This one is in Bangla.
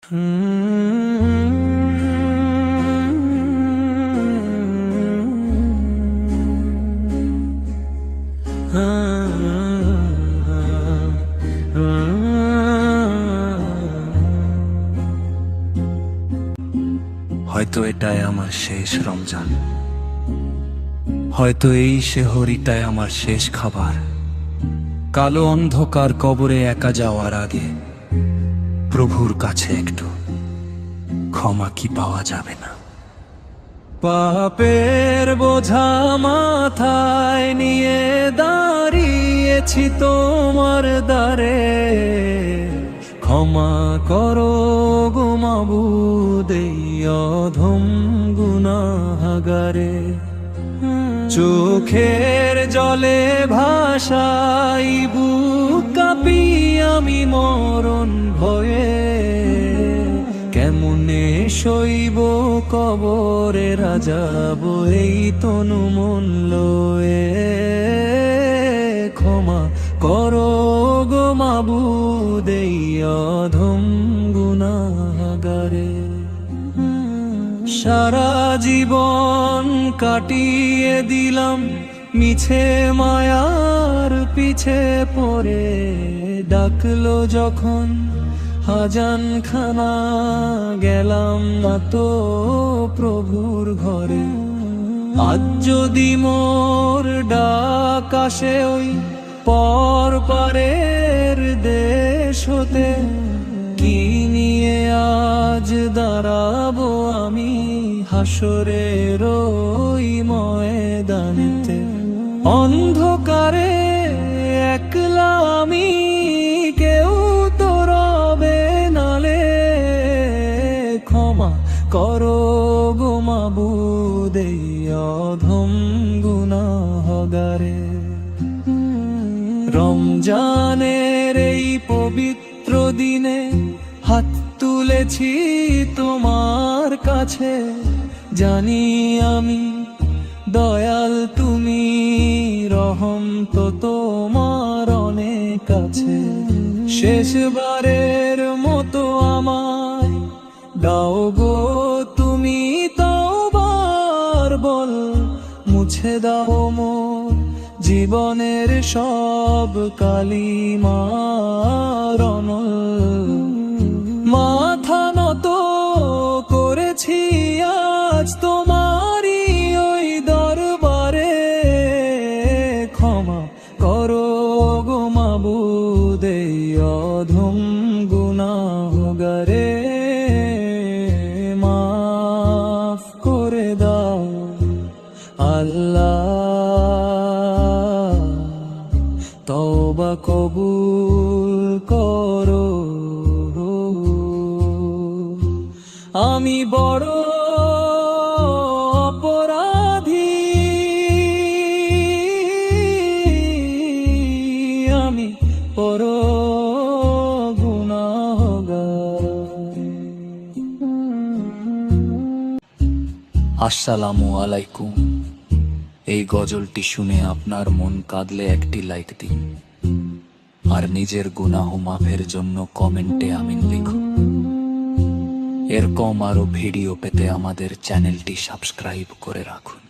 হয়তো এটাই আমার শেষ রমজান, হয়তো এই সেহরিটাই আমার শেষ খাবার। কালো অন্ধকার কবরে একা যাওয়ার আগে প্রভুর কাছে একটু ক্ষমা কি পাওয়া যাবে না? পাপের বোঝা মাথায় নিয়ে দাঁড়িয়েছি তোমার দ্বারে, ক্ষমা করো গো মাবুদ এই অধম গুনাহগারে। চোখের জলে ভাসাই বুক কাঁপি আমি মরণ ভয়ে, কেমনে সইব কবরে রাজাব এই তনু মন লয়ে। ক্ষমা করো গো মাবুদ এই অধম গুনাহগারে। সারা জীবন কাটিয়ে দিলাম মিছে মায়ার পিছে পড়ে, ডাকলো যখন হাজান খানা গেলাম না তো প্রভুর ঘরে। আজ যদি মোর ডাক আসে ওই পর পারের দেশ হতে, কি নিয়ে আজ দাঁড়াবো আমি হাসরের ওই ময়দানেতে। অন্ধকারে একলা আমি, কেউ তো রবে নালে। ক্ষমা করো গো মাবুদ এই অধম গুনাহগারে। রমজানের এই পবিত্র দিনে হাত তুলেছি তোমার কাছে, জানি আমি দয়াল তুমি, রহম তো তোমার অনেক আছে। শেষবারের মতো আমায় দাও গো তুমি তওবার বল, মুছে দাও মোর জীবনের সব কালিমার অনল। মাথা নত করেছি আজ তোমারই ওই দরবারে। ক্ষমা করো গো মাবুদ এই অধম গুনাহগারে। মাফ করে দাও আল্লাহ, তওবা কবুল করো। আমি বড় অপরাধী, আমি বড় গুনাহগার। আসসালামু আলাইকুম। এই গজলটি শুনে আপনার মন কাঁদলে একটি লাইক দিন, আর নিজের গুনাহ মাফের জন্য কমেন্টে আমিন লিখুন। এরকম আরো ভিডিও পেতে আমাদের চ্যানেলটি সাবস্ক্রাইব করে রাখুন।